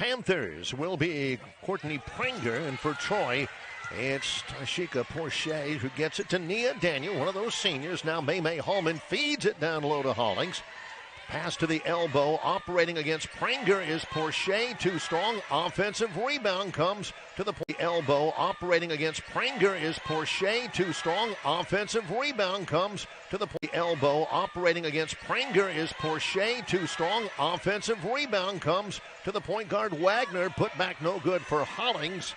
Panthers will be Courtney Pranger, and for Troy, it's Tashika Porche who gets it to Nia Daniel, one of those seniors. Now May Hallman feeds it down low to Hollings. Pass to the elbow, operating against Pranger is Porche, too strong. Offensive rebound comes to the elbow, operating against Pranger is Porche, too strong. Offensive rebound comes to the elbow, operating against Pranger is Porche, too strong. Offensive rebound comes to the point guard Wagner, put back no good for Hollings.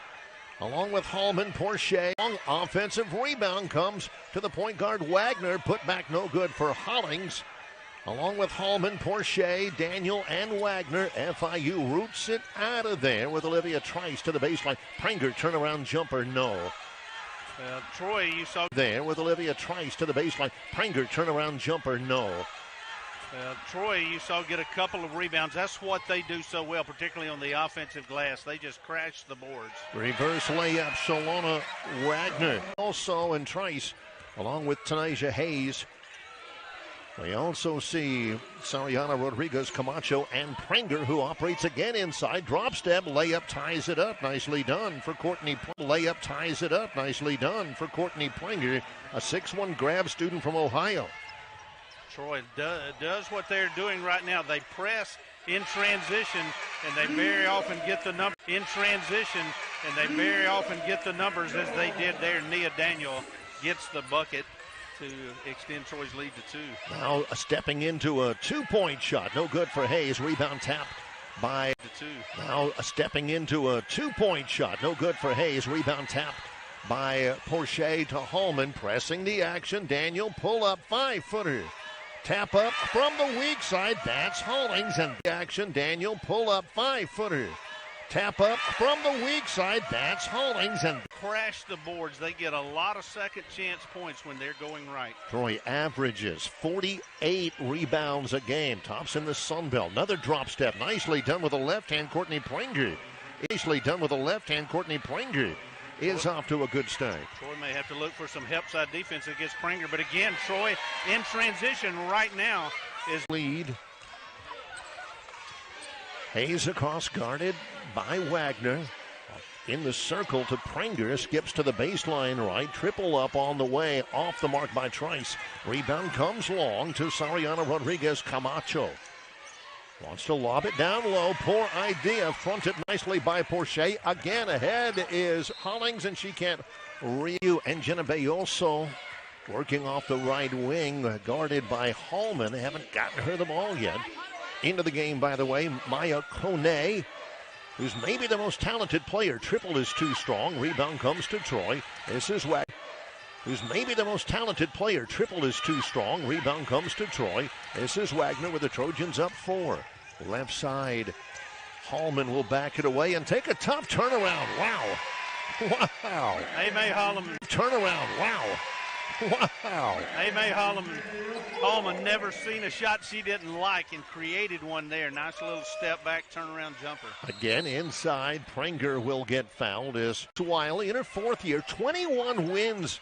Along with Hallman, Porche, offensive rebound comes to the point guard Wagner, put back no good for Hollings. Along with Hallman, Porche, Daniel, and Wagner, FIU roots it out of there with Olivia Trice to the baseline. Pranger turnaround jumper, no. Troy, you saw there with Olivia Trice to the baseline. Pranger turnaround jumper, no. Troy, you saw get a couple of rebounds. That's what they do so well, particularly on the offensive glass. They just crash the boards. Reverse layup, Shalona Wagner. Also, and Trice, along with Tanasia Hayes. We also see Sariana Rodriguez, Camacho, and Pranger, who operates again inside. Drop step, layup ties it up. Nicely done for Courtney. Layup ties it up. Nicely done for Courtney Pranger, a 6'1" grab student from Ohio. Troy does what they're doing right now. They press in transition, and they very often get the number in transition, and they very often get the numbers as they did there. Nia Daniel gets the bucket to extend Troy's lead to 2. Now stepping into a 2-point shot. No good for Hayes. Rebound tapped by the 2. Now stepping into a 2-point shot. No good for Hayes. Rebound tapped by Porche to Hallman. Pressing the action. Daniel pull up 5-footer. Tap up from the weak side. That's Hollings. And action. Daniel pull up 5-footer. Tap up from the weak side. That's Hollings. And crash the boards. They get a lot of second chance points when they're going right. Troy averages 48 rebounds a game. Tops in the Sun Belt. Another drop step. Nicely done with the left hand, Courtney Pranger. Nicely done with the left hand, Courtney Pranger is off to a good start. Troy may have to look for some help side defense against Pranger. But again, Troy in transition right now is lead. Hayes across, guarded by Wagner. In the circle to Pranger, skips to the baseline right. Triple up on the way, off the mark by Trice. Rebound comes long to Sariana Rodriguez Camacho. Wants to lob it down low. Poor idea. Fronted nicely by Porche. Again ahead is Hollings, and she can't review. And Jenna Belloso working off the right wing, guarded by Hallman. They haven't gotten her the ball yet. Into the game, by the way, Maya Kone, who's maybe the most talented player. Triple is too strong. Rebound comes to Troy. This is Wagner, who's maybe the most talented player. Triple is too strong. Rebound comes to Troy. This is Wagner with the Trojans up 4. Left side. Hallman will back it away and take a tough turnaround. Wow. Wow. May Hallman. Turnaround. Wow. Wow. May Hallman never seen a shot she didn't like and created one there. Nice little step back, turnaround jumper. Again inside, Pranger will get fouled as Wiley in her 4th year. 21 wins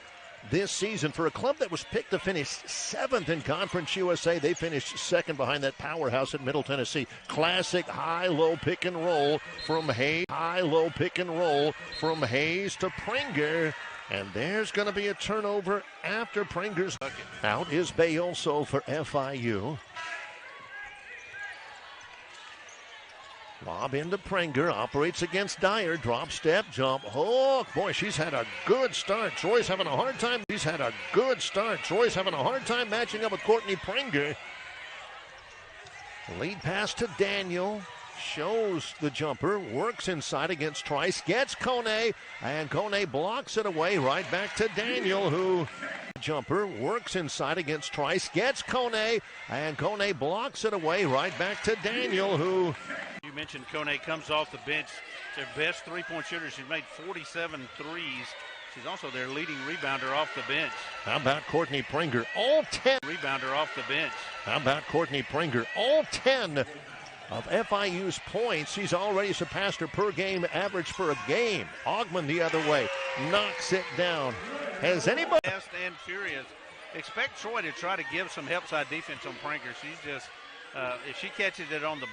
this season for a club that was picked to finish 7th in Conference USA. They finished 2nd behind that powerhouse at Middle Tennessee. Classic high-low pick and roll from Hayes. High-low pick and roll from Hayes to Pranger. And there's going to be a turnover after Pranger's out. Is Belloso for FIU. Lob into Pranger, operates against Dyer, drop step, jump, hook. Boy, she's had a good start. Troy's having a hard time. She's had a good start. Troy's having a hard time matching up with Courtney Pranger. Lead pass to Daniel. Shows the jumper, works inside against Trice, gets Kone, and Kone blocks it away. Right back to Daniel, who jumper works inside against Trice, gets Kone, and Kone blocks it away. Right back to Daniel, who you mentioned Kone comes off the bench. Their best three-point shooter. She's made 47 threes. She's also their leading rebounder off the bench. How about Courtney Pranger? All 10 rebounder off the bench. How about Courtney Pranger? All 10 of FIU's points. She's already surpassed her per game average for a game. Augman the other way, knocks it down. Has anybody? Fast and furious. Expect Troy to try to give some help side defense on Pranger. She's just, if she catches it on the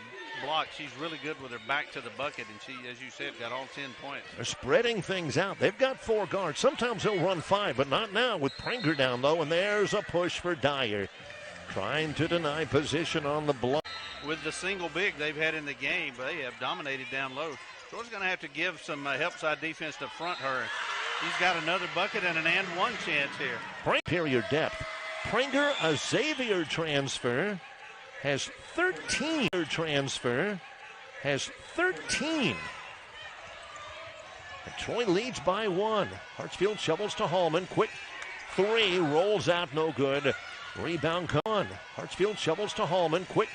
block. She's really good with her back to the bucket, and she, as you said, got all 10 points. They're spreading things out. They've got 4 guards. Sometimes they'll run 5, but not now with Pranger down low, and there's a push for Dyer. Trying to deny position on the block. With the single big they've had in the game, they have dominated down low. Troy's going to have to give some help side defense to front her. He's got another bucket and an and one chance here. Superior depth. Pranger, a Xavier transfer, has 13. And Troy leads by 1. Hartsfield shovels to Hallman. Quick 3, rolls out, no good. Rebound on. Hartsfield shovels to Hallman. Quick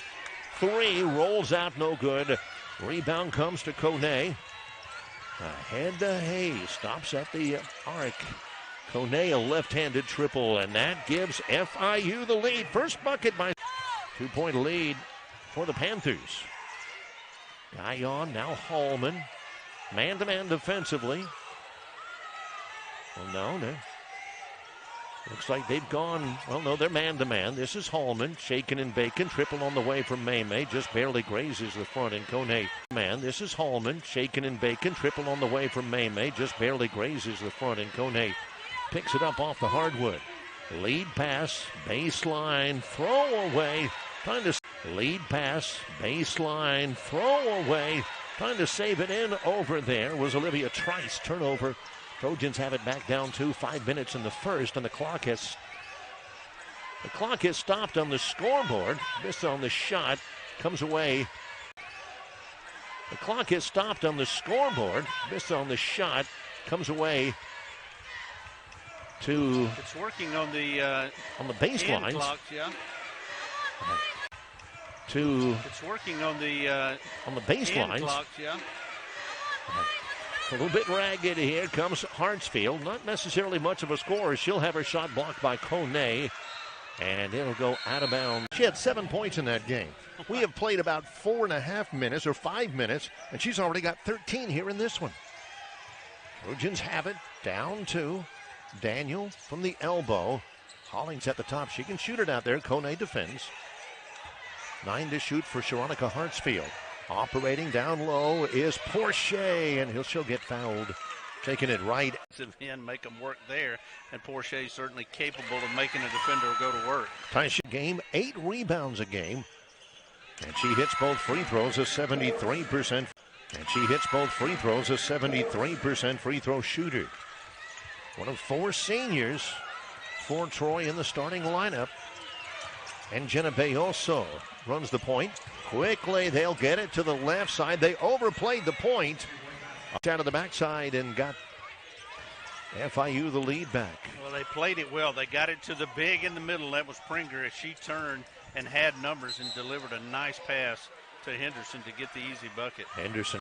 3, rolls out, no good. Rebound comes to Kone. Ahead to Hayes. Stops at the arc. Kone, a left-handed triple, and that gives FIU the lead. First bucket by 2-point lead for the Panthers. Guyon, now Hallman. Man-to-man defensively. Well, no, looks like they've gone, well, no, they're man-to-man. This is Hallman, shaken and bacon. Triple on the way from May. Just barely grazes the front, and Kone. Man, this is Hallman, shaken and bacon. Triple on the way from May. Just barely grazes the front, and Kone picks it up off the hardwood. Lead pass, baseline, throw away. Lead pass, baseline, throw away. Trying to save it in over there was Olivia Trice. Turnover. Trojans have it back down to 5 minutes in the first, and the clock has stopped on the scoreboard. Missed on the shot, comes away. The clock has stopped on the scoreboard. Missed on the shot, comes away to. It's working on the baselines. Clocks, yeah. It's working on the baselines. Clocks, yeah. A little bit ragged here comes Hartsfield. Not necessarily much of a score. She'll have her shot blocked by Kone, and it'll go out of bounds. She had 7 points in that game. We have played about 4.5 minutes or 5 minutes, and she's already got 13 here in this one. Trojans have it down 2. Daniel from the elbow. Hollings at the top. She can shoot it out there. Kone defends. 9 to shoot for Sharonica Hartsfield. Operating down low is Porsche, and she'll get fouled. Taking it right. Make them work there, and Porsche is certainly capable of making a defender go to work. Tyson game, 8 rebounds a game. And she hits both free throws, a 73%. Free throw shooter. One of 4 seniors for Troy in the starting lineup. And Jenna Bayoso runs the point. Quickly, they'll get it to the left side. They overplayed the point. Out of the backside and got FIU the lead back. Well, they played it well. They got it to the big in the middle. That was Pranger as she turned and had numbers and delivered a nice pass to Henderson to get the easy bucket. Henderson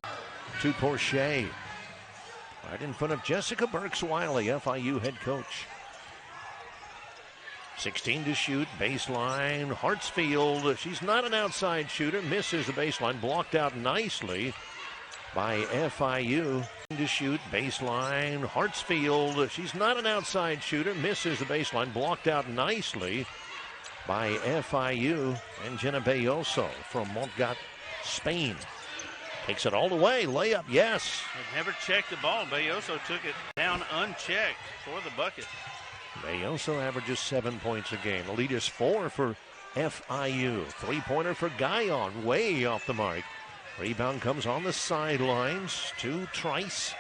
to Porsche. Right in front of Jessica Burks-Wiley, FIU head coach. 16 to shoot, baseline, Hartsfield. She's not an outside shooter, misses the baseline, blocked out nicely by FIU. To shoot, baseline, Hartsfield. She's not an outside shooter, misses the baseline, blocked out nicely by FIU. And Jenna Bayoso from Montgat, Spain. Takes it all the way, layup, yes. They never checked the ball. Bayoso took it down unchecked for the bucket. Bayoso averages 7 points a game. The lead is 4 for FIU. 3-pointer for Guyon, way off the mark. Rebound comes on the sidelines to Trice.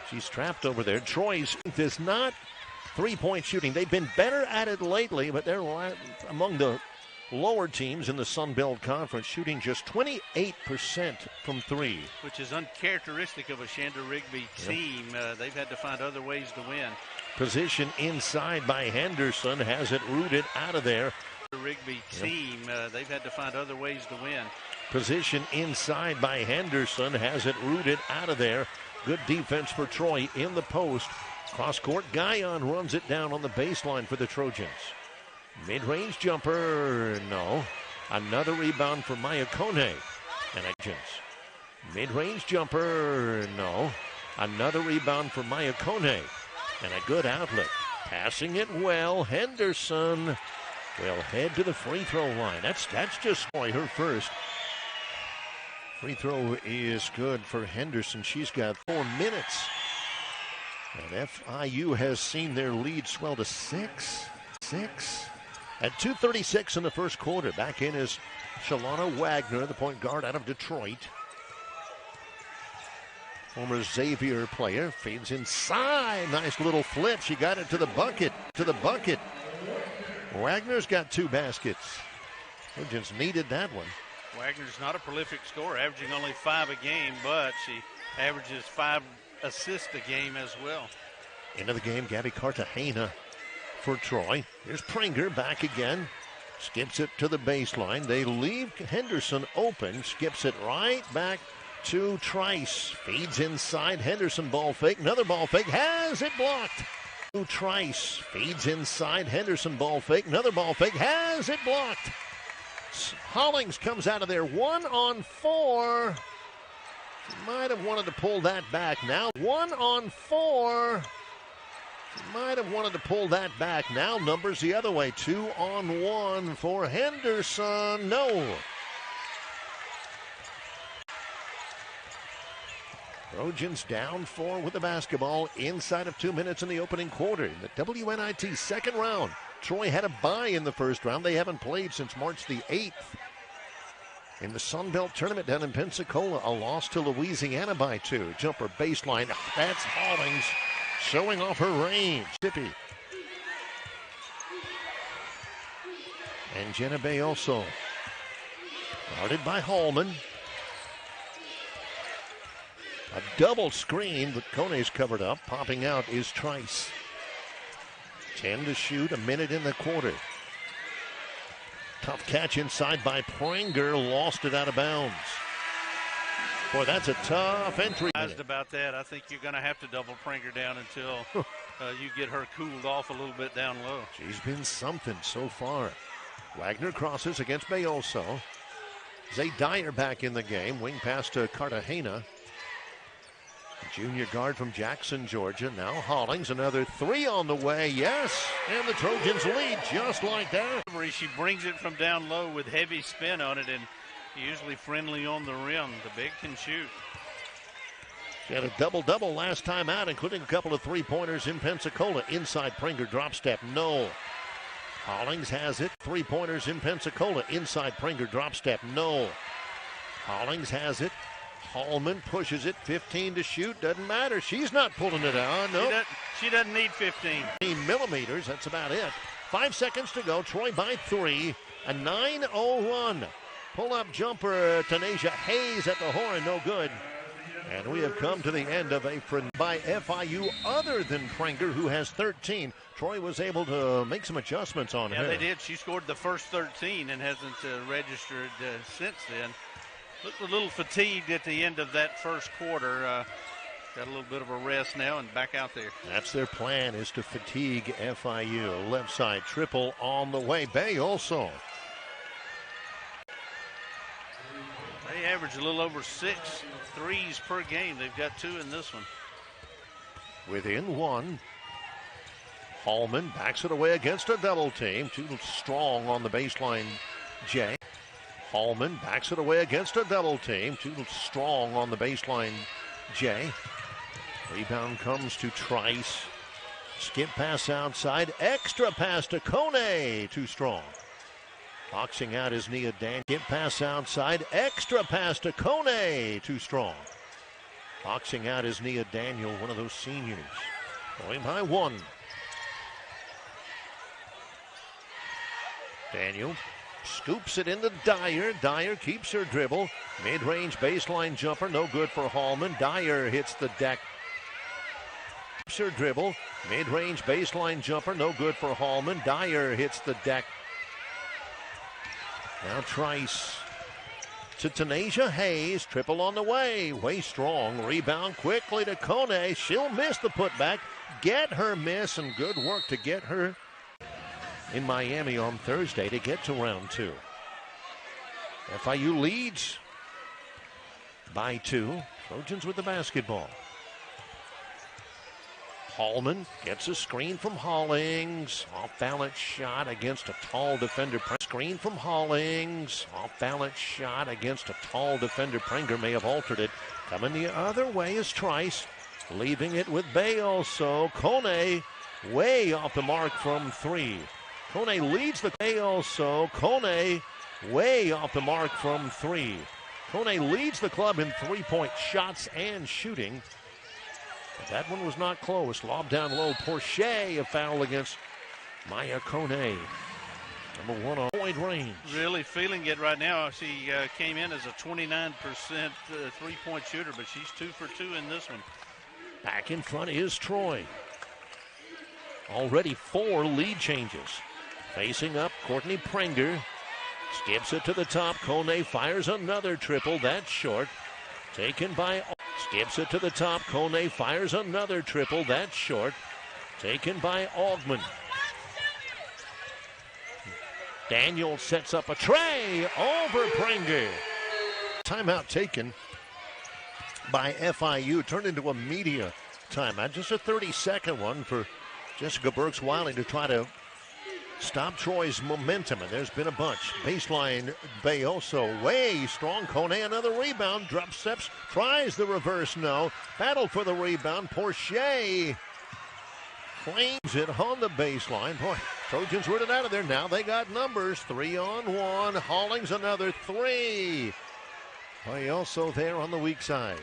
She's trapped over there. Troy's is not 3-point shooting. They've been better at it lately, but they're among the lower teams in the Sun Belt Conference, shooting just 28% from 3. Which is uncharacteristic of a Shanda Rigby team. They've had to find other ways to win. Position inside by Henderson, has it rooted out of there. Rigby team, they've had to find other ways to win. Position inside by Henderson, has it rooted out of there. Good defense for Troy in the post. Cross-court, Guyon runs it down on the baseline for the Trojans. Mid-range jumper, no. Another rebound for Maya Kone. And mid-range jumper, no. Another rebound for Maya Kone. And a good outlet. Passing it well. Henderson will head to the free throw line. That's just her first. Free throw is good for Henderson. She's got 4 minutes. And FIU has seen their lead swell to 6. At 2:36 in the first quarter. Back in is Shalana Wagner, the point guard out of Detroit. Former Xavier player. Fades inside. Nice little flip. She got it to the bucket. Wagner's got 2 baskets. Trojans needed that one. Wagner's not a prolific scorer, averaging only 5 a game, but she averages 5 assists a game as well. Into the game, Gabby Cartagena for Troy. Here's Pranger back again. Skips it to the baseline. They leave Henderson open. Skips it right back to Trice. Feeds inside. Henderson ball fake. Another ball fake. Has it blocked. To Trice. Feeds inside. Henderson ball fake. Another ball fake. Has it blocked. Hollings comes out of there 1-on-4. She might have wanted to pull that back now. 1-on-4. She might have wanted to pull that back. Now numbers the other way. 2-on-1 for Henderson. No. Trojans down 4 with the basketball inside of 2 minutes in the opening quarter. In the WNIT second round. Troy had a bye in the first round. They haven't played since March the 8th. In the Sun Belt tournament down in Pensacola, a loss to Louisiana by 2. Jumper baseline. That's Hollings showing off her range. Tippy. And Jenna Bayoso. Guarded by Hallman. A double screen, but Kone's covered up. Popping out is Trice. 10 to shoot, a minute in the quarter. Tough catch inside by Pranger, lost it out of bounds. Boy, that's a tough entry. About that, I think you're going to have to double Pranger down until you get her cooled off a little bit down low. She's been something so far. Wagner crosses against Bayoso. Zay Dyer back in the game, wing pass to Cartagena. Junior guard from Jackson, Georgia. Now Hollings, another 3 on the way. Yes, and the Trojans lead just like that. She brings it from down low with heavy spin on it and usually friendly on the rim. The big can shoot. She had a double-double last time out, including a couple of three-pointers in Pensacola. Inside Pranger drop step, no. Hollings has it. Three-pointers in Pensacola. Inside Pranger drop step, no. Hollings has it. Hallman pushes it, 15 to shoot, doesn't matter. She's not pulling it out, no. Nope. She doesn't need 15. 15 millimeters, that's about it. 5 seconds to go, Troy by 3, a 9-0 run. Pull-up jumper, Tanasia Hayes at the horn, no good. And we have come to the end of a friend by FIU other than Pranger, who has 13. Troy was able to make some adjustments on her. Yeah, they did. She scored the first 13 and hasn't registered since then. Looked a little fatigued at the end of that first quarter. Got a little bit of a rest now and back out there. That's their plan, is to fatigue FIU. Left side triple on the way. Bay also. They average a little over 6 threes per game. They've got 2 in this one. Within 1. Hallman backs it away against a double team. Too strong on the baseline, Jay. Hallman backs it away against a double team. Too strong on the baseline, Jay. Rebound comes to Trice. Skip pass outside. Extra pass to Kone. Too strong. Boxing out is Nia Dan. Skip pass outside. Extra pass to Kone. Too strong. Boxing out is Nia Daniel, one of those seniors. Going by 1. Daniel scoops it into Dyer. Dyer keeps her dribble. Mid-range baseline jumper, no good for Hallman. Dyer hits the deck. Keeps her dribble. Mid-range baseline jumper, no good for Hallman. Dyer hits the deck. Now Trice to Tanasia Hayes. Triple on the way. Way strong. Rebound quickly to Kone. She'll miss the putback. Get her miss, and good work to get her in Miami on Thursday to get to round 2. FIU leads by 2. Trojans with the basketball. Hallman gets a screen from Hollings. Off-balance shot against a tall defender. Screen from Hollings. Off-balance shot against a tall defender. Prenger may have altered it. Coming the other way is Trice. Leaving it with Bale. So Kone way off the mark from three. Kone leads the Bale. So Kone way off the mark from three. Kone leads the club in three-point shots and shooting. But that one was not close. Lob down low. Porcher, a foul against Maya Kone. Number one on point range. Really feeling it right now. She came in as a 29% three-point shooter, but she's 2 for 2 in this one. Back in front is Troy. Already 4 lead changes. Facing up, Courtney Prenger. Skips it to the top. Kone fires another triple. That's short. Taken by... Skips it to the top. Kone fires another triple. That's short. Taken by Augman. Daniel sets up a tray over Prenger. Timeout taken by FIU. Turned into a media timeout. Just a 30-second one for Jessica Burks-Wiley to try to stop Troy's momentum, and there's been a bunch. Baseline Bayoso, way strong. Kone, another rebound. Drop steps, tries the reverse, no. Battle for the rebound. Porcher claims it on the baseline. Boy, Trojans rooted out of there. Now they got numbers. 3-on-1. Hollings another three. Bayoso there on the weak side.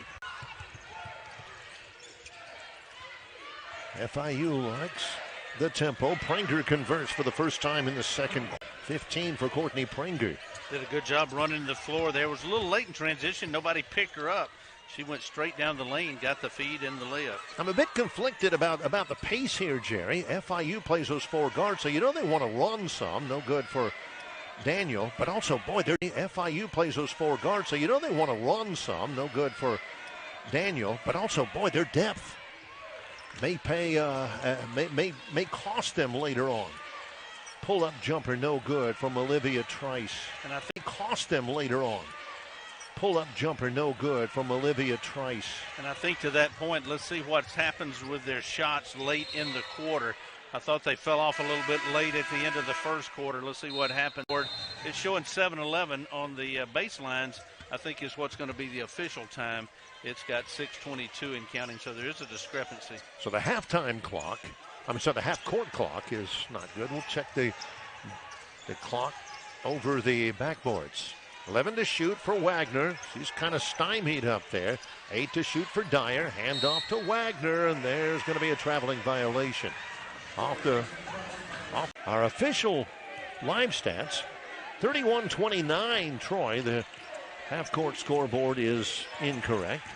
FIU likes the tempo. Prenger converts for the first time in the second. 15 for Courtney Prenger. Did a good job running the floor there. Was a little late in transition. Nobody picked her up. She went straight down the lane, got the feed and the layup. I'm a bit conflicted about the pace here, Jerry. FIU plays those 4 guards, so you know they want to run some. No good for Daniel. But also, boy, FIU plays those 4 guards, so you know they want to run some. No good for Daniel. But also, boy, their depth may cost them later on. Pull-up jumper, no good from Olivia Trice. And I think cost them later on. Pull-up jumper, no good from Olivia Trice. And I think to that point, let's see what happens with their shots late in the quarter. I thought they fell off a little bit late at the end of the first quarter. Let's see what happens. It's showing 7-11 on the baselines, I think is what's going to be the official time. It's got 6:22 and counting, so there is a discrepancy. So the halftime clock, the half-court clock is not good. We'll check the clock over the backboards. 11 to shoot for Wagner. She's kind of stymied up there. 8 to shoot for Dyer. Hand off to Wagner, and there's going to be a traveling violation. Off our official live stats, 31-29 Troy. The half-court scoreboard is incorrect.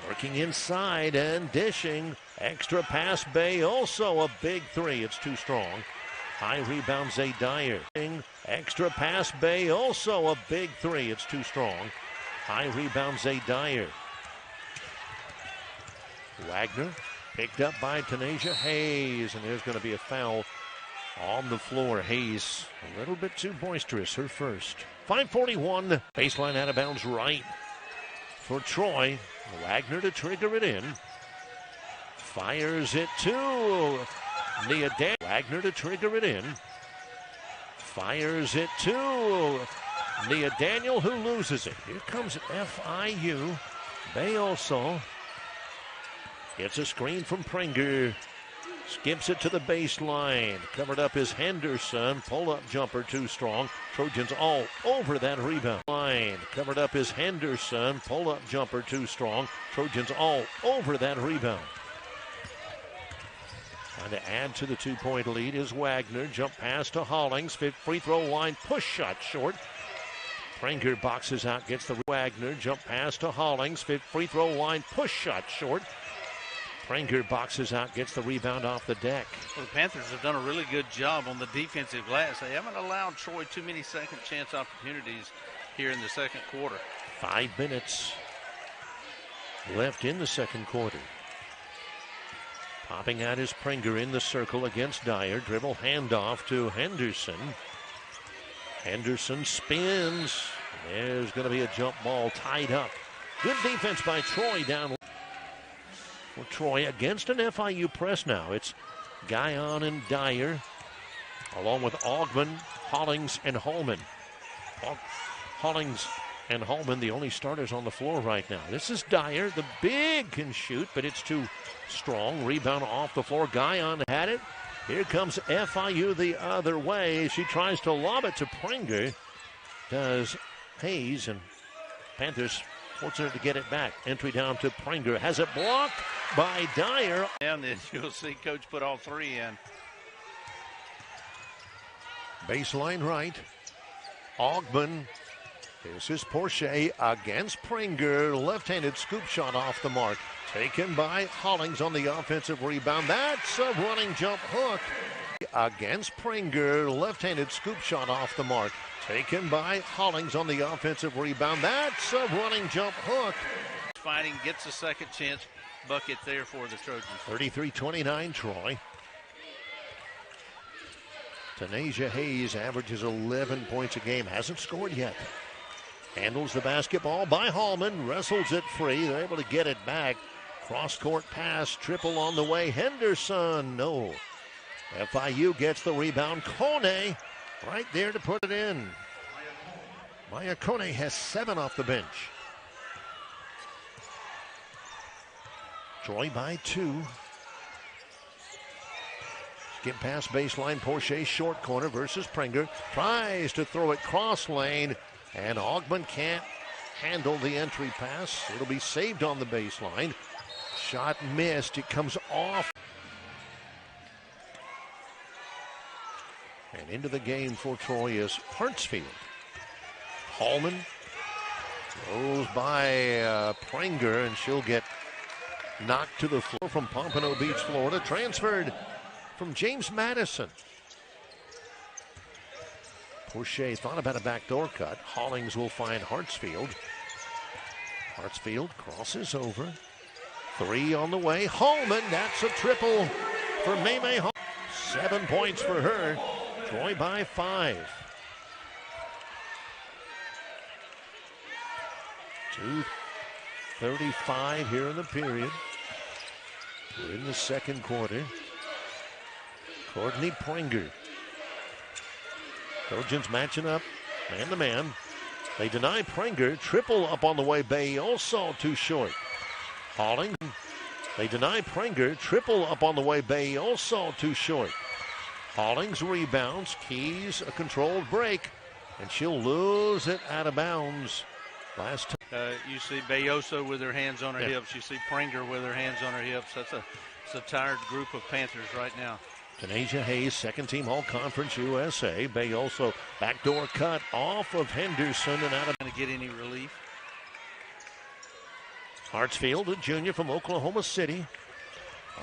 Working inside and dishing. Extra pass Bay. Also a big three. It's too strong. High rebound Zay Dyer. Extra pass Bay. Also a big three. It's too strong. High rebound Zay Dyer. Wagner picked up by Tanasia Hayes. And there's going to be a foul on the floor. Hayes a little bit too boisterous. Her first. 5:41. Baseline out of bounds right for Troy. Wagner to trigger it in. Fires it to Nia Dan. Wagner to trigger it in. Fires it to Nia Daniel, who loses it. Here comes FIU. Bayoso gets a screen from Prenger. Skips it to the baseline. Covered up is Henderson. Pull-up jumper too strong. Trojans all over that rebound. Line. Covered up is Henderson. Pull-up jumper too strong. Trojans all over that rebound. Trying to add to the 2-point lead is Wagner. Jump pass to Hollings. Free throw line. Push shot short. Prenger boxes out. Gets the Wagner. Jump pass to Hollings. Free throw line. Push shot short. Prenger boxes out, gets the rebound off the deck. Well, the Panthers have done a really good job on the defensive glass. They haven't allowed Troy too many second chance opportunities here in the second quarter. 5 minutes left in the second quarter. Popping out is Prenger in the circle against Dyer. Dribble handoff to Henderson. Henderson spins. There's going to be a jump ball tied up. Good defense by Troy down. for Troy against an FIU press now. It's Guyon and Dyer, along with Augman, Hollings, and Holman. Hollings and Holman, the only starters on the floor right now. This is Dyer. The big can shoot, but it's too strong. Rebound off the floor. Guyon had it. Here comes FIU the other way. She tries to lob it to Prenger. Does Hayes, and Panthers fortunate to get it back. Entry down to Prenger. Has it blocked by Dyer. And then you'll see Coach put all three in. Baseline right. Augman. This is Porsche against Prenger. Left-handed scoop shot off the mark. Taken by Hollings on the offensive rebound. That's a running jump hook against Prenger. Left-handed scoop shot off the mark. Taken by Hollings on the offensive rebound. That's a running jump hook. Fighting, gets a second chance bucket there for the Trojans. 33-29 Troy. Tanasia Hayes averages 11 points a game. Hasn't scored yet. Handles the basketball by Hallman. Wrestles it free. They're able to get it back. Cross-court pass. Triple on the way. Henderson. No. FIU gets the rebound. Kone right there to put it in. Maya Kone has 7 off the bench. Troy by 2. Skip past baseline. Porsche short corner versus Prenger. Tries to throw it cross lane. And Augman can't handle the entry pass. It'll be saved on the baseline. Shot missed. It comes off. And into the game for Troy is Hartsfield. Hallman goes by Prenger, and she'll get knocked to the floor from Pompano Beach, Florida. Transferred from James Madison. Porsche thought about a backdoor cut. Hollings will find Hartsfield. Hartsfield crosses over. 3 on the way. Holman, that's a triple for Maymay Holman. 7 points for her. Troy by 5. 2:35 here in the period. We're in the second quarter. Courtney Prenger. Trojans matching up man to man. They deny Prenger. Triple up on the way. Bayoso too short. Hollings. They deny Prenger. Triple up on the way. Bayoso too short. Hollings rebounds. Keys a controlled break. And she'll lose it out of bounds. Last time. You see Bayoso with her hands on her hips. You see Prenger with her hands on her hips. It's a tired group of Panthers right now. Tanasia Hayes, second team All-Conference USA. Bayoso backdoor cut off of Henderson and out of. Going to get any relief. Hartsfield, a junior from Oklahoma City,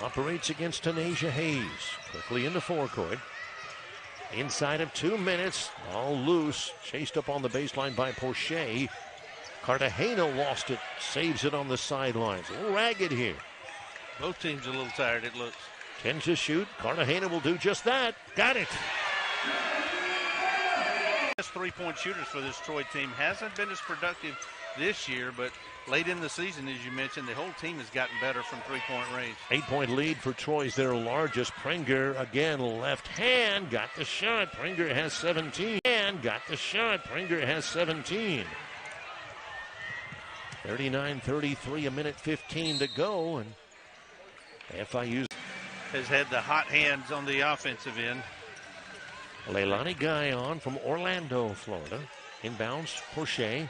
operates against Tanasia Hayes. Quickly into forecourt. Inside of 2 minutes, all loose. Chased up on the baseline by Porsche. Cartagena lost it, saves it on the sidelines. A little ragged here. Both teams a little tired, it looks. 10 to shoot. Cartagena will do just that. Got it. Best three-point shooters for this Troy team. Hasn't been as productive this year, but late in the season, as you mentioned, the whole team has gotten better from three-point range. 8-point lead for Troy's their largest. Prenger again, left hand, got the shot. Prenger has 17. And got the shot. Prenger has 17. 39-33, a minute 15 to go, and FIU has had the hot hands on the offensive end. Leilani Guyon from Orlando, Florida. Inbounds, Porsche.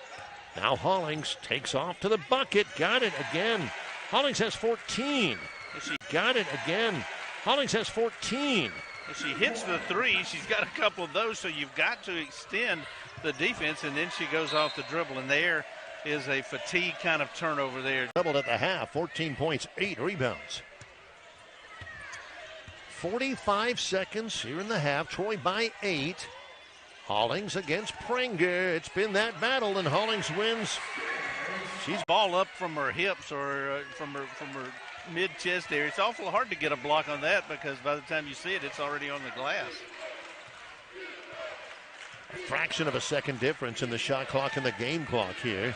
Now Hollings takes off to the bucket. Got it again. Hollings has 14. She got it again. Hollings has 14. If she hits the three, she's got a couple of those, so you've got to extend the defense, and then she goes off the dribble, and there is a fatigue kind of turnover there. Doubled at the half, 14 points, 8 rebounds. 45 seconds here in the half. Troy by 8. Hollings against Prenger. It's been that battle, and Hollings wins. She's ball up from her hips or from her mid-chest area. It's awful hard to get a block on that because by the time you see it, it's already on the glass. A fraction of a second difference in the shot clock and the game clock here.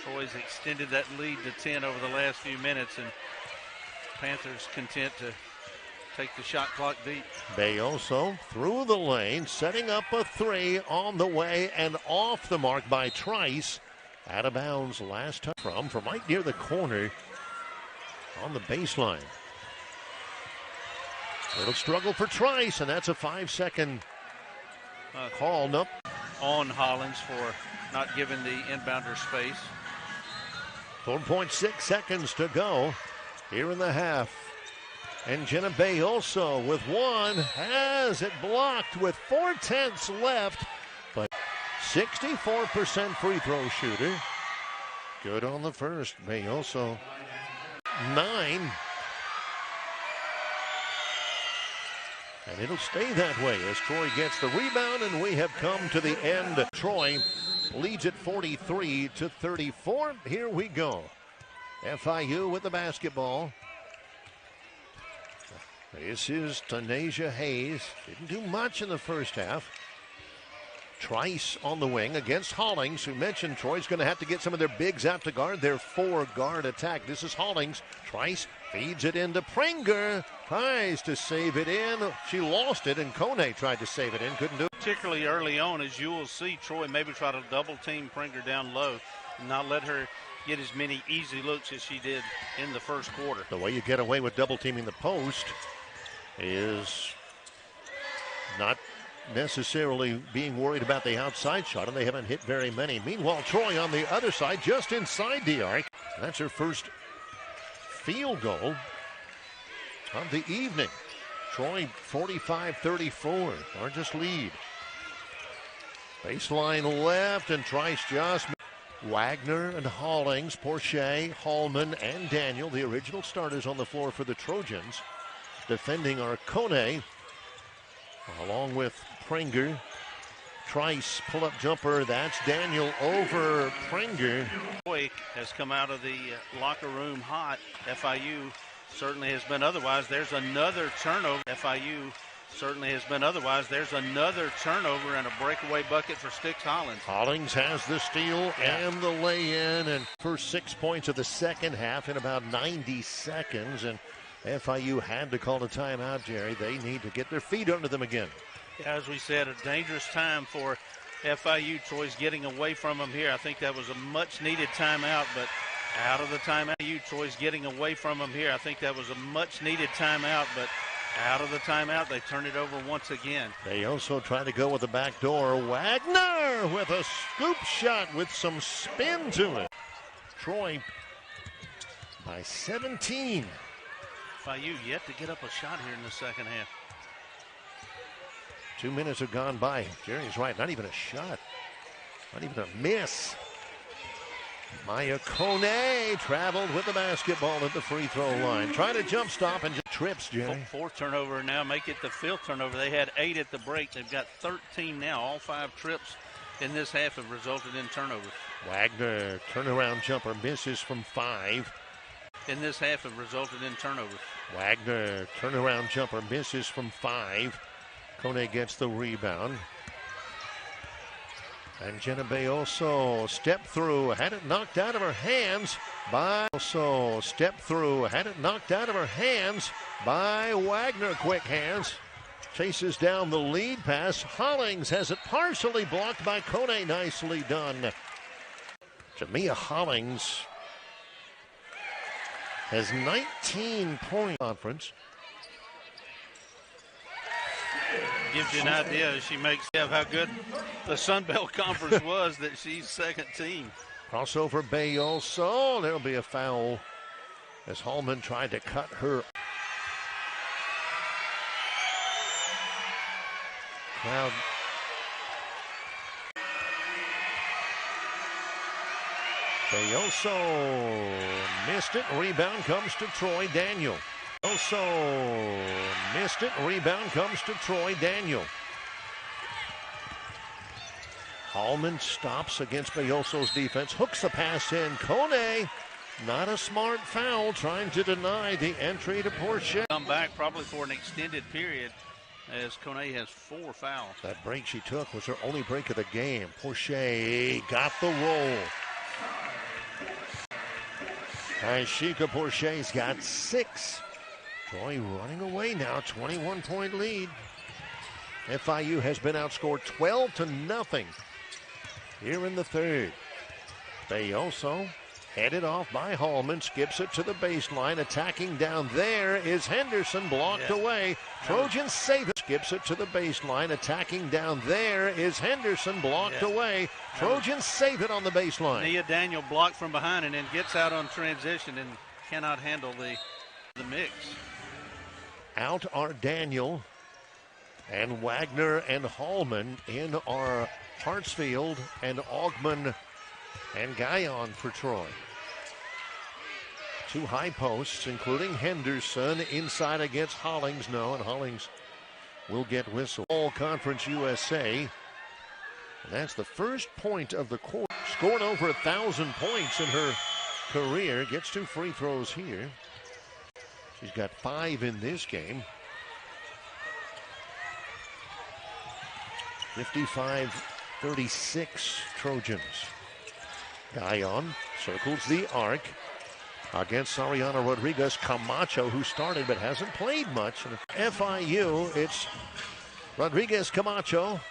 Troy's extended that lead to 10 over the last few minutes, and Panthers content to take the shot clock deep. Bayoso through the lane, setting up a three on the way and off the mark by Trice. Out of bounds last time from right near the corner on the baseline. Little struggle for Trice, and that's a 5-second call. Nope. On Hollins for not giving the inbounder space. 4.6 seconds to go here in the half. And Jenna Bayoso with one has it blocked with 4/10 left. But 64% free throw shooter. Good on the first. Bayoso 9. And it'll stay that way as Troy gets the rebound, and we have come to the end. Troy leads at 43-34. Here we go. FIU with the basketball. This is Tanasia Hayes. Didn't do much in the first half. Trice on the wing against Hollings, who mentioned Troy's going to have to get some of their bigs out to guard their 4-guard attack. This is Hollings. Trice feeds it into Prenger. Tries to save it in. She lost it, and Kone tried to save it in. Couldn't do it. Particularly early on, as you will see, Troy maybe try to double team Prenger down low and not let her get as many easy looks as she did in the first quarter. The way you get away with double teaming the post is not necessarily being worried about the outside shot, and they haven't hit very many. Meanwhile, Troy on the other side, just inside the arc. That's her first field goal of the evening. Troy 45-34, largest lead. Baseline left, and Trice just. Wagner and Hollings, Porche, Hallman, and Daniel, the original starters on the floor for the Trojans. Defending are Kone, along with Prenger. Trice, pull-up jumper, that's Daniel over Prenger. Troy has come out of the locker room hot. FIU certainly has been otherwise. There's another turnover. FIU certainly has been otherwise. There's another turnover and a breakaway bucket for Stixx Hollins. Hollings has the steal and the lay-in, and first 6 points of the second half in about 90 seconds. And FIU had to call a timeout, Jerry. They need to get their feet under them again. As we said, a dangerous time for FIU. Troy's getting away from them here. I think that was a much-needed timeout, but out of the timeout. Troy's getting away from them here. I think that was a much-needed timeout, but out of the timeout, they turn it over once again. They also try to go with the back door. Wagner with a scoop shot with some spin to it. Troy by 17. FIU yet to get up a shot here in the second half. 2 minutes have gone by. Jerry's right, not even a shot. Not even a miss. Maya Kone traveled with the basketball at the free throw line. Trying to jump stop and just trips, Jerry. Fourth turnover now, make it the fifth turnover. They had 8 at the break. They've got 13 now. All 5 trips in this half have resulted in turnovers. Wagner, turnaround jumper, misses from 5. In this half have resulted in turnovers. Wagner, turnaround jumper, misses from 5. Kone gets the rebound. And Jenna Bayoso step through, had it knocked out of her hands by Wagner. Quick hands. Chases down the lead pass. Hollings has it partially blocked by Kone. Nicely done. Jamia Hollings has 19 point conference. Gives you an idea, she makes of how good the Sun Belt Conference was, that she's second team. Crossover Bayoso. There'll be a foul as Hallman tried to cut her. Crowd. Bayoso missed it. Rebound comes to Troy Daniel. Also missed it. Rebound comes to Troy Daniel. Hallman stops against Bayoso's defense. Hooks the pass in. Kone, not a smart foul, trying to deny the entry to Porche. Come back probably for an extended period as Kone has 4 fouls. That break she took was her only break of the game. Porche got the roll. Ishika Porche's got 6. Troy running away now, 21-point lead. FIU has been outscored 12-0 here in the third. Bayoso headed off by Hallman, skips it to the baseline. Attacking down there is Henderson, blocked away. Trojans save it. Skips it to the baseline. Attacking down there is Henderson, blocked away. Trojans save it on the baseline. Nia Daniel blocked from behind and then gets out on transition and cannot handle the mix. Out are Daniel and Wagner and Hallman. In are Hartsfield and Augman and Guyon for Troy. Two high posts, including Henderson, inside against Hollings. No, and Hollings will get whistle. All Conference USA. And that's the first point of the quarter. Scored over 1,000 points in her career. Gets 2 free throws here. She's got 5 in this game. 55-36 Trojans. Guyon circles the arc against Sariana Rodriguez. Camacho, who started but hasn't played much. And FIU, it's Rodriguez Camacho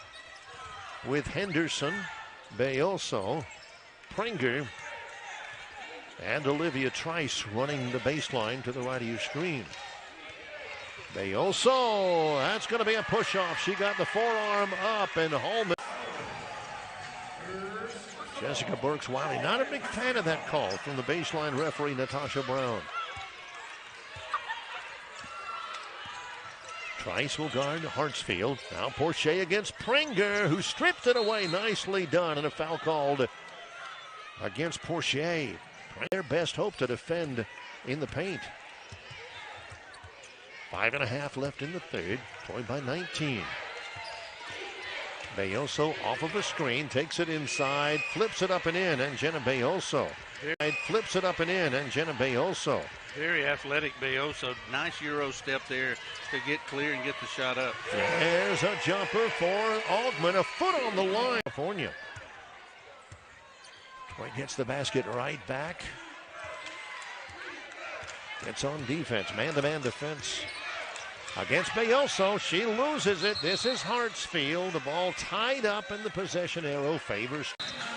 with Henderson, Bayoso, Prenger, and Olivia Trice running the baseline to the right of your screen. Bayoso, that's going to be a push-off. She got the forearm up, and Hallman. Jessica Burks-Wiley, not a big fan of that call from the baseline referee, Natasha Brown. Trice will guard Hartsfield. Now Porcher against Prenger, who stripped it away. Nicely done, and a foul called against Porcher. Their best hope to defend in the paint. 5.5 left in the third. Troy by 19. Bayoso off of a screen, takes it inside, flips it up and in, and Jenna Bayoso. Flips it up and in, and Jenna Bayoso. Very athletic Bayoso. Nice Euro step there to get clear and get the shot up. There's a jumper for Augman, a foot on the line. California. Troy gets the basket right back. Gets on defense, man-to-man defense against Bayoso. She loses it. This is Hartsfield. The ball tied up, and the possession arrow favors.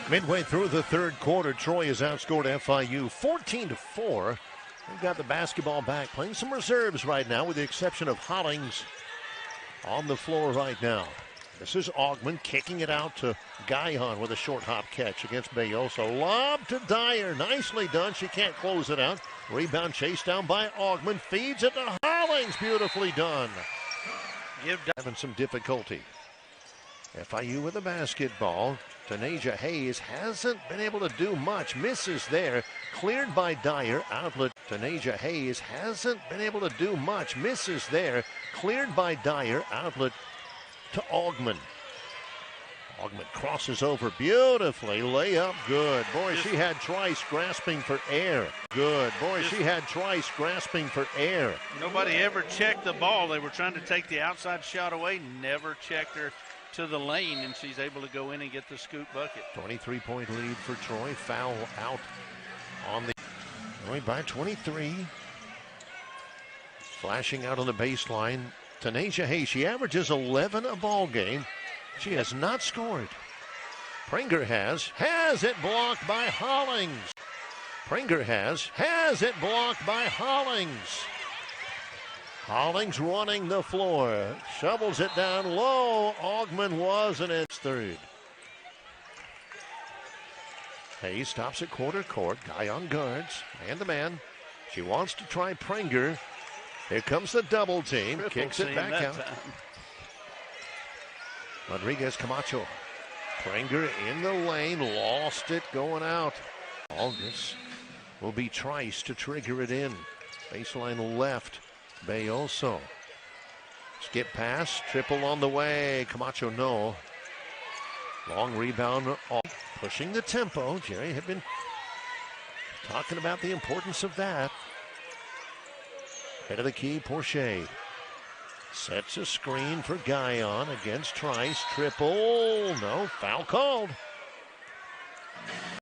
Midway through the third quarter, Troy has outscored FIU 14-4. They've got the basketball back, playing some reserves right now, with the exception of Hollings on the floor right now. This is Augman kicking it out to Guyon with a short hop catch against Bayoso. Lob to Dyer. Nicely done. She can't close it out. Rebound chased down by Augman. Feeds it to Hollings. Beautifully done. Having some difficulty. FIU with the basketball. Tanasia Hayes hasn't been able to do much. Misses there. Cleared by Dyer. Outlet. Tanasia Hayes hasn't been able to do much. Misses there. Cleared by Dyer. Outlet to Augman. Augman crosses over beautifully. Layup, good. Boy, she had Trice grasping for air. Good. Boy, she had Trice grasping for air. Nobody ever checked the ball. They were trying to take the outside shot away. Never checked her to the lane, and she's able to go in and get the scoop bucket. 23-point lead for Troy. Foul out on the Troy by 23. Flashing out on the baseline. Tanasia Hayes, she averages 11 a ball game. She has not scored. Prenger has it blocked by Hollings. Prenger has it blocked by Hollings. Hollings running the floor, shovels it down low. Augman was in its third. Hayes stops at quarter court. Guyon guards, man-to-man. She wants to try Prenger. Here comes the double team. Triple Kicks it back out. Time. Rodriguez Camacho. Prenger in the lane. Lost it going out. All this will be Trice to trigger it in. Baseline left. Bayoso. Skip pass. Triple on the way. Camacho no. Long rebound. Pushing the tempo. Jerry had been talking about the importance of that. Head of the key, Porcher. Sets a screen for Guyon against Trice. Triple. No, foul called.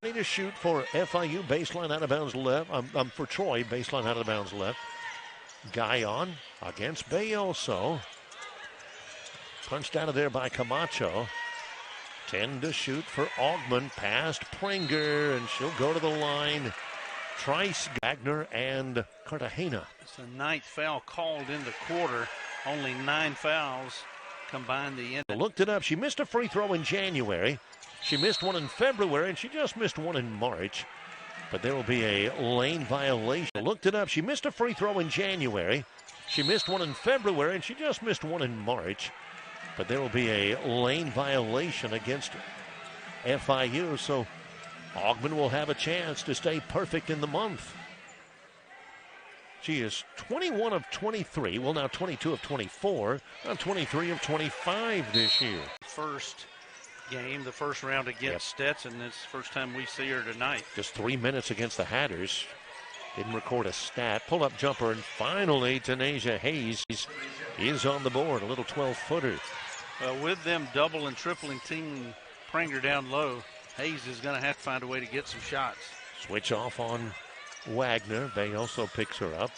Need to shoot for FIU. Baseline out of bounds left. For Troy, baseline out of bounds left. Guyon against Bayoso. Punched out of there by Camacho. 10 to shoot for Augman. Past Pringer, and she'll go to the line. Trice, Wagner, and Cartagena. It's the 9th foul called in the quarter. Only 9 fouls combined the end. Looked it up. She missed a free throw in January. She missed one in February, and she just missed one in March. But there will be a lane violation. Looked it up. She missed a free throw in January. She missed one in February, and she just missed one in March. But there will be a lane violation against FIU, so Augman will have a chance to stay perfect in the month. She is 21 of 23, well now 22 of 24, on 23 of 25 this year. First game, the first round against Stetson. It's the first time we see her tonight. Just 3 minutes against the Hatters. Didn't record a stat. Pull-up jumper, and finally Tanasia Hayes is on the board, a little 12-footer. With them double and tripling team Pringer down low, Hayes is going to have to find a way to get some shots. Switch off on Wagner. Bay also picks her up.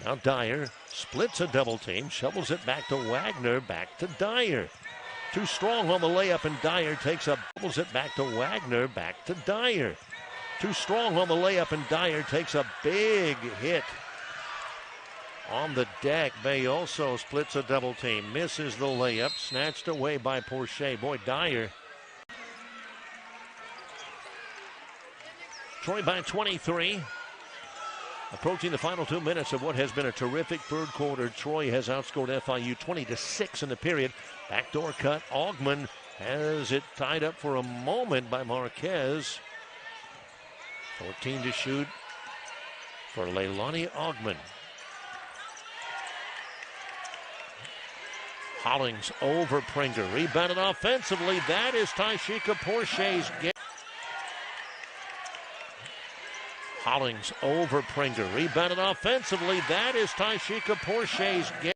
Now Dyer splits a double team, shovels it back to Wagner, back to Dyer. Too strong on the layup, and Dyer shovels it back to Wagner, back to Dyer. Too strong on the layup, and Dyer takes a big hit on the deck. Bay also splits a double team, misses the layup, snatched away by Porcher. Boy, Dyer. Troy by 23. Approaching the final 2 minutes of what has been a terrific third quarter. Troy has outscored FIU 20-6 in the period. Backdoor cut. Augman has it tied up for a moment by Marquez. 14 to shoot for Leilani Augman. Hollings over Pringer. Rebounded offensively. That is Tyshika Porcher's game. Hollings over Pringer. Rebounded offensively. That is Tyshika Porcher's game.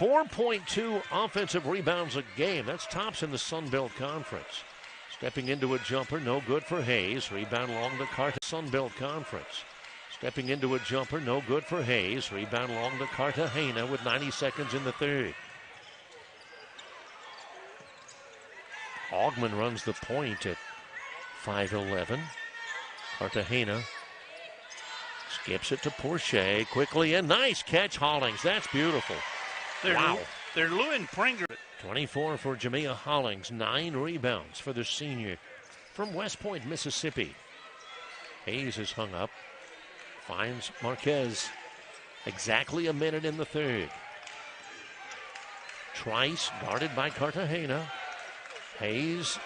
4.2 offensive rebounds a game. That's tops in the Sun Belt Conference. Stepping into a jumper, no good for Hayes. Rebound along the Cartagena. Sun Belt Conference. Stepping into a jumper, no good for Hayes. Rebound along the Cartagena with 90 seconds in the third. Augman runs the point at 5'11". Cartagena skips it to Porcher quickly, and nice catch, Hollings. That's beautiful. Wow. They're Lewin Pringer. 24 for Jamia Hollings, 9 rebounds for the senior from West Point, Mississippi. Hayes is hung up, finds Marquez. Exactly a minute in the third. Trice guarded by Cartagena. Hayes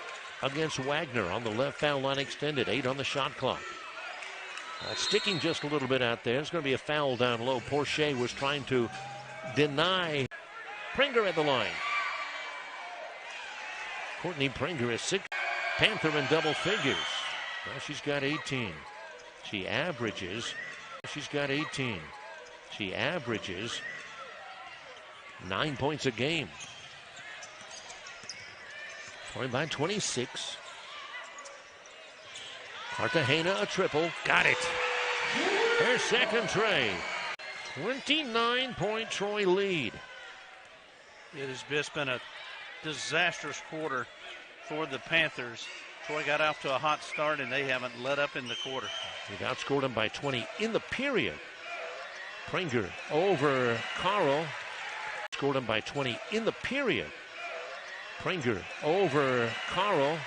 against Wagner on the left foul line extended. 8 on the shot clock. Sticking just a little bit out there. It's going to be a foul down low. Porcher was trying to deny. Pringer at the line. Courtney Pringer is 6. Panther in double figures. Well, she's got 18. She averages. She's got 18. She averages 9 points a game. Troy by 26. Cartagena a triple. Got it. Their second tray. 29-point Troy lead. It has just been a disastrous quarter for the Panthers. Troy got off to a hot start, and they haven't let up in the quarter. They've outscored them by 20 in the period. Pringer over Carl. Scored them by 20 in the period. Pringer over Carl.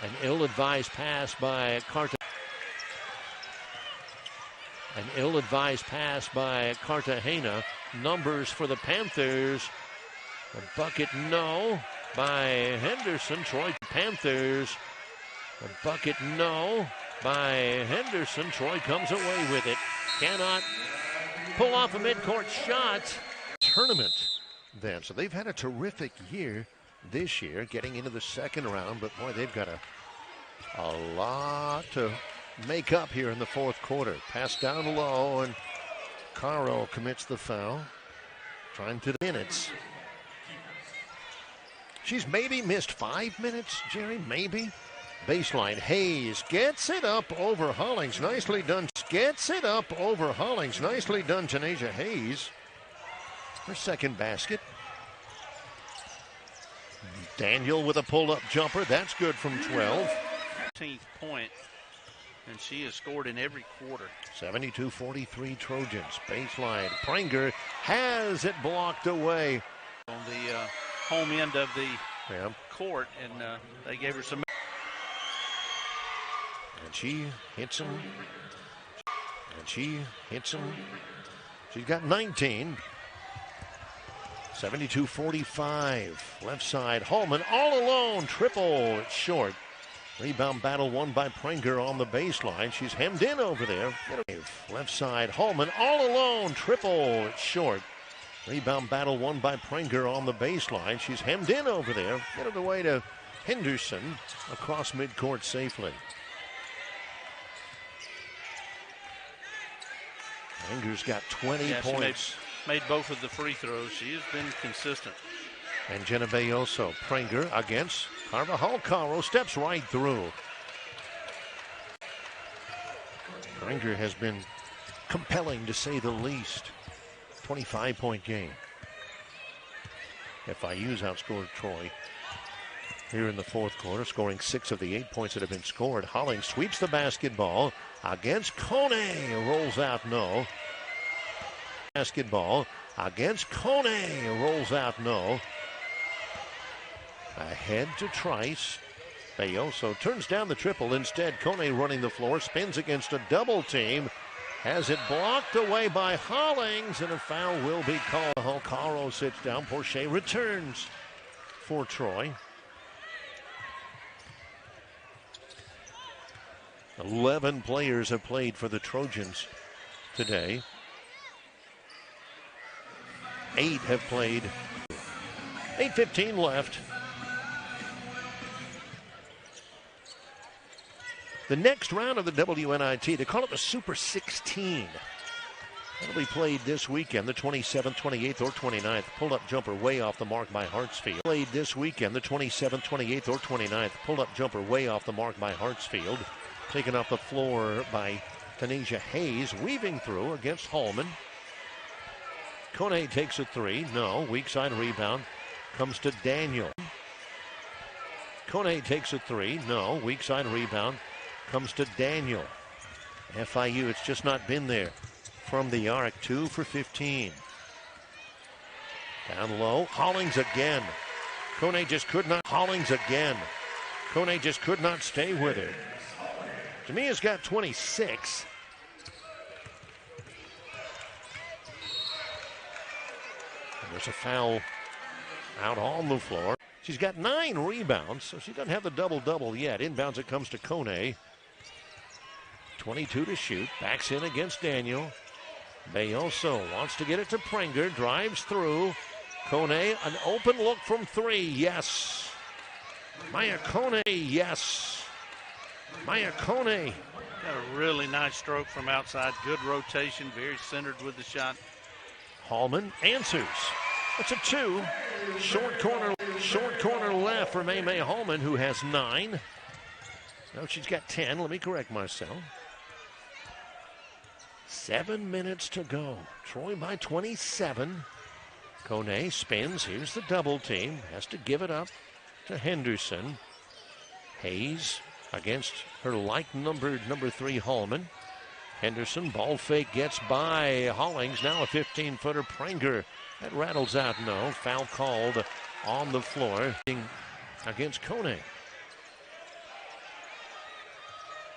An ill-advised pass by Cartagena. An ill-advised pass by Cartagena. Numbers for the Panthers. A bucket no by Henderson. Troy Panthers. A bucket no by Henderson. Troy comes away with it. Cannot pull off a midcourt shot. Tournament then. So they've had a terrific year this year getting into the second round, but boy, they've got a lot to make up here in the fourth quarter. Pass down low, and Caro commits the foul. Trying to the minutes. She's maybe missed 5 minutes, Jerry, maybe. Baseline, Hayes gets it up over Hollings. Nicely done. gets it up over Hollings. Nicely done, Tanasia Hayes. Her second basket. Daniel with a pull-up jumper. That's good from 12. 15th point, and she has scored in every quarter. 72-43 Trojans. Baseline. Pranger has it blocked away. On the home end of the court, and they gave her some. And she hits him. And she hits him. She's got 19. 72-45. Left side. Hallman all alone. Triple. It's short. Rebound battle won by Pranger on the baseline. She's hemmed in over there. Left side. Hallman all alone. Triple. It's short. Rebound battle won by Pranger on the baseline. She's hemmed in over there. Get it away to Henderson across midcourt safely. Pranger's got 20 points. Made both of the free throws. She has been consistent. And Jenna Bayoso. Pranger against Carvajal. Caro steps right through. Pranger has been compelling to say the least. 25-point game. FIU's outscored Troy here in the fourth quarter, scoring 6 of the 8 points that have been scored. Hollings sweeps the basketball against Kone. Rolls out, no. Basketball against Kone. Rolls out, no. Ahead to Trice. Bayoso turns down the triple. Instead, Kone running the floor, spins against a double team. Has it blocked away by Hollings, and a foul will be called. Caro sits down. Porcher returns for Troy. 11 players have played for the Trojans today. 8 have played. 8:15 left. The next round of the WNIT, they call it the Super 16. That'll be played this weekend, the 27th, 28th, or 29th. Pull-up jumper way off the mark by Hartsfield. Played this weekend, the 27th, 28th, or 29th. Pull-up jumper way off the mark by Hartsfield. Taken off the floor by Tanasia Hayes, weaving through against Hallman. Kone takes a three. No. Weak side rebound comes to Daniel. Kone takes a three. No. Weak side rebound comes to Daniel. FIU, it's just not been there from the arc. 2 for 15. Down low. Hollings again. Kone just could not. Hollings again. Kone just could not stay with her. Jamia's got 26. There's a foul out on the floor. She's got 9 rebounds, so she doesn't have the double-double yet. Inbounds it comes to Kone. 22 to shoot. Backs in against Daniel. Bayoso wants to get it to Pranger. Drives through. Kone, an open look from 3. Yes. Maya Kone, yes. Maya Kone. Got a really nice stroke from outside. Good rotation. Very centered with the shot. Hallman answers. It's a 2. Short corner left for May Hallman, who has 9. No, she's got 10. Let me correct myself. 7 minutes to go. Troy by 27. Kone spins. Here's the double team. Has to give it up to Henderson. Hayes against her like-numbered number 3 Hallman. Henderson, ball fake, gets by Hollings. Now a 15-footer. Pranger. That rattles out, no. Foul called on the floor against Kone.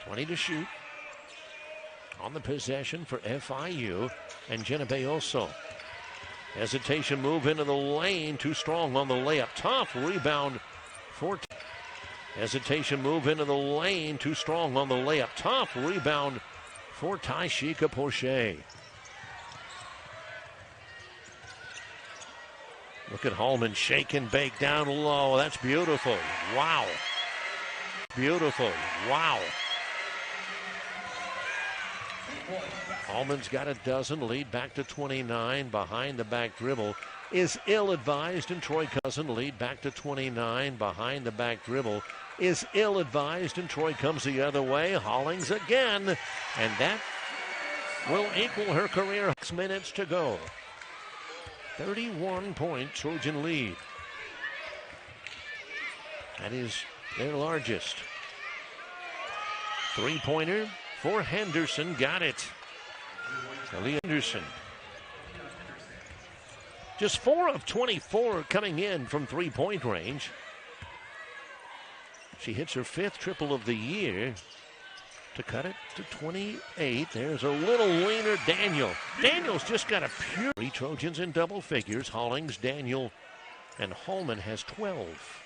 20 to shoot. On the possession for FIU. And Jenna Bayoso. Hesitation move into the lane. Too strong on the layup. Tough rebound for... Hesitation move into the lane. Too strong on the layup. Tough rebound for Taishika Porcher. Look at Hallman shake and bake down low. That's beautiful. Wow. Beautiful. Wow. Hallman's got a dozen. Lead back to 29. Behind the back dribble is ill-advised, and Troy Cousin lead back to 29. Behind the back dribble is ill-advised, and Troy comes the other way. Hollings again, and that will equal her career. 6 minutes to go. 31-point Trojan lead. That is their largest. Three-pointer for Henderson. Got it. Aaliyah Henderson. Just 4 of 24 coming in from three-point range. She hits her 5th triple of the year to cut it to 28. There's a little leaner Daniel. Daniel's just got a pure. 3 Trojans in double figures. Hollings, Daniel, and Hallman has 12.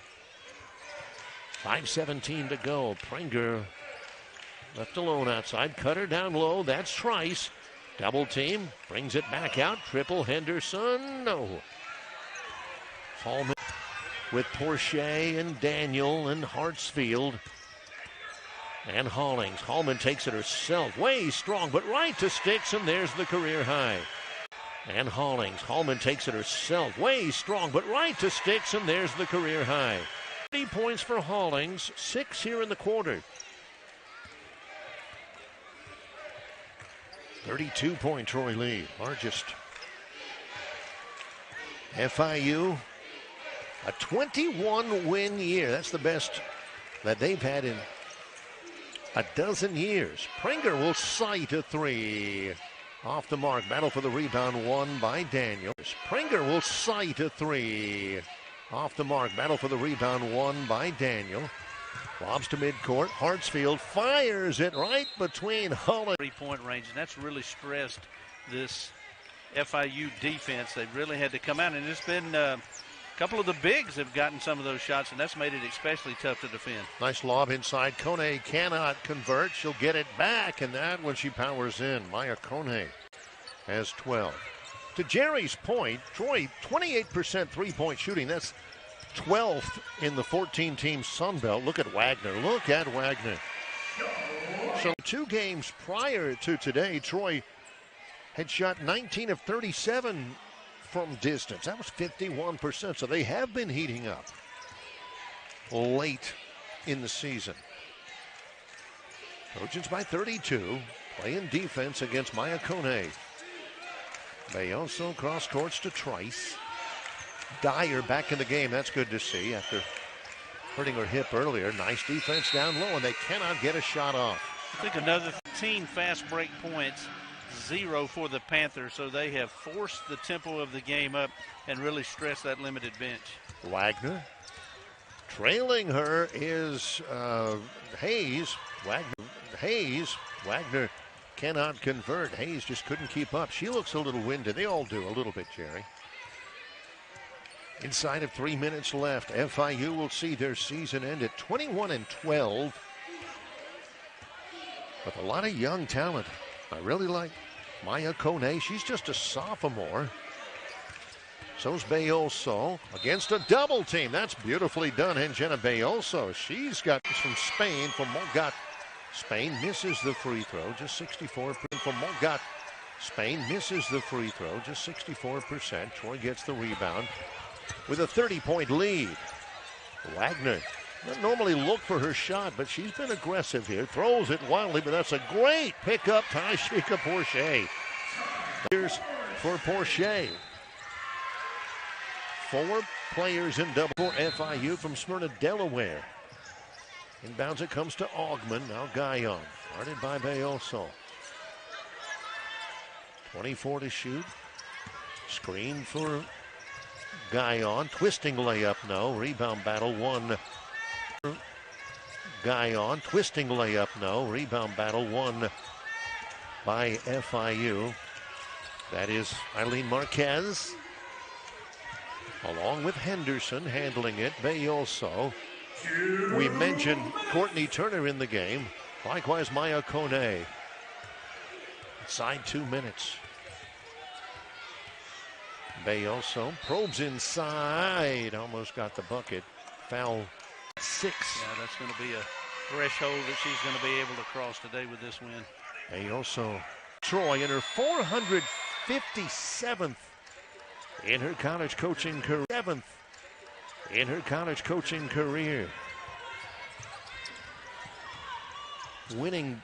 5:17 to go. Prenger left alone outside. Cutter down low. That's Trice. Double team. Brings it back out. Triple Henderson. No. Hallman with Porcher and Daniel and Hartsfield. And Hollings. Hallman takes it herself. Way strong, but right to Stixx, and there's the career high. And Hollings. Hallman takes it herself. Way strong, but right to Stixx, and there's the career high. 30 points for Hollings. 6 here in the quarter. 32-point Troy lead. Largest. FIU, a 21-win year. That's the best that they've had in a dozen years. Prenger will sight a 3. Off the mark. Battle for the rebound won by Daniels. Prenger will sight a 3. Off the mark. Battle for the rebound won by Daniel. Lobs to midcourt. Hartsfield fires it right between Hull and 3-point range, and that's really stressed this FIU defense. They've really had to come out, and it's been a couple of the bigs have gotten some of those shots, and that's made it especially tough to defend. Nice lob inside. Kone cannot convert. She'll get it back, and that when she powers in. Maya Kone has 12. To Jerry's point, Troy, 28% three-point shooting. That's 12th in the 14-team Sun Belt. Look at Wagner. Look at Wagner. So 2 games prior to today, Troy had shot 19 of 37 from distance. That was 51%. So they have been heating up late in the season. Trojans by 32, playing defense against Maya Kone. Bayoso cross courts to Trice. Dyer back in the game. That's good to see after hurting her hip earlier. Nice defense down low, and they cannot get a shot off. I think another 15 fast break points, 0 for the Panthers, so they have forced the tempo of the game up and really stressed that limited bench. Wagner. Trailing her is Hayes. Wagner cannot convert. Hayes just couldn't keep up. She looks a little winded. They all do a little bit, Jerry. Inside of 3 minutes left, FIU will see their season end at 21-12. With a lot of young talent. I really like Maya Kone. She's just a sophomore. So's Bayoso against a double team. That's beautifully done, Henjena Bayoso. She's got from Spain, from Mogat. Spain misses the free throw, just 64% from Mogat. Spain misses the free throw, just 64%. Troy gets the rebound with a 30-point lead. Wagner doesn't normally look for her shot, but she's been aggressive here. Throws it wildly, but that's a great pickup. Tyshika Porcher. Here's for Porcher. 4 players in double for FIU from Smyrna, Delaware. Inbounds it comes to Augman. Now Guyon. Guarded by Bayoso. 24 to shoot. Screen for Guyon. Twisting layup, no. Rebound battle won. Guyon. Twisting layup, no. Rebound battle won by FIU. That is Eileen Marquez. Along with Henderson handling it. Bayoso. We mentioned Courtney Turner in the game. Likewise, Maya Kone. Inside 2 minutes. Bayoso probes inside. Almost got the bucket. Foul 6. Yeah, that's going to be a threshold that she's going to be able to cross today with this win. Bayoso. Troy in her 457th in her college coaching career. 7th in her college coaching career. Winning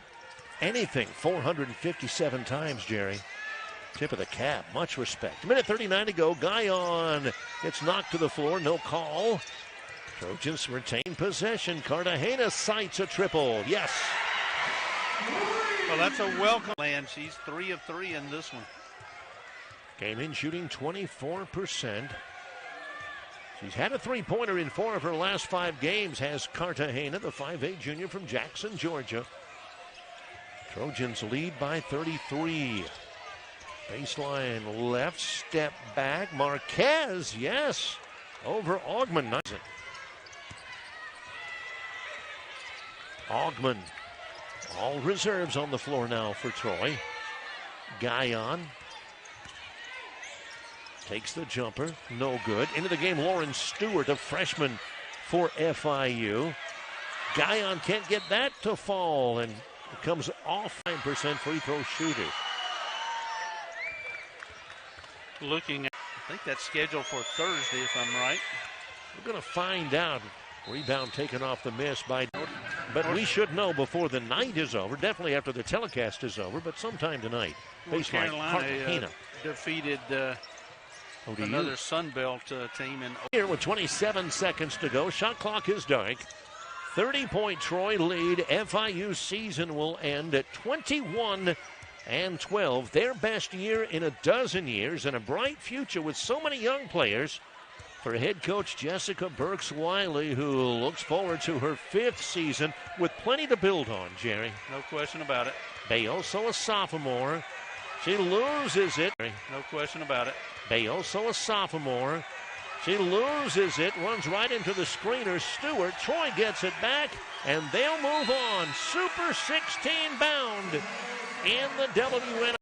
anything 457 times, Jerry. Tip of the cap. Much respect. Minute 39 to go. Guyon gets knocked to the floor. No call. Trojans retain possession. Cartagena sights a triple. Yes. Well, that's a welcome land. She's 3 of 3 in this one. Came in shooting 24%. She's had a three-pointer in 4 of her last 5 games, has Cartagena, the 5'8 junior from Jackson, Georgia. Trojans lead by 33. Baseline left, step back. Marquez, yes, over Augman. Augman, all reserves on the floor now for Troy. Guyon takes the jumper, no good. Into the game, Lauren Stewart, a freshman for FIU. Guyon can't get that to fall, and it comes off 9% free throw shooter. Looking at, I think that's scheduled for Thursday, if I'm right. We're going to find out. Rebound taken off the miss by, but we should know before the night is over, definitely after the telecast is over, but sometime tonight. North Carolina defeated another Sun Belt team. Here with 27 seconds to go, shot clock is dark. 30-point Troy lead. FIU season will end at 21-12. Their best year in a dozen years and a bright future with so many young players. For head coach Jessica Burks-Wiley, who looks forward to her 5th season with plenty to build on, Jerry. No question about it. Bayoso, a sophomore. She loses it. No question about it. Bayoso, a sophomore. She loses it, runs right into the screener. Stewart, Troy gets it back, and they'll move on. Super 16 bound in the WN.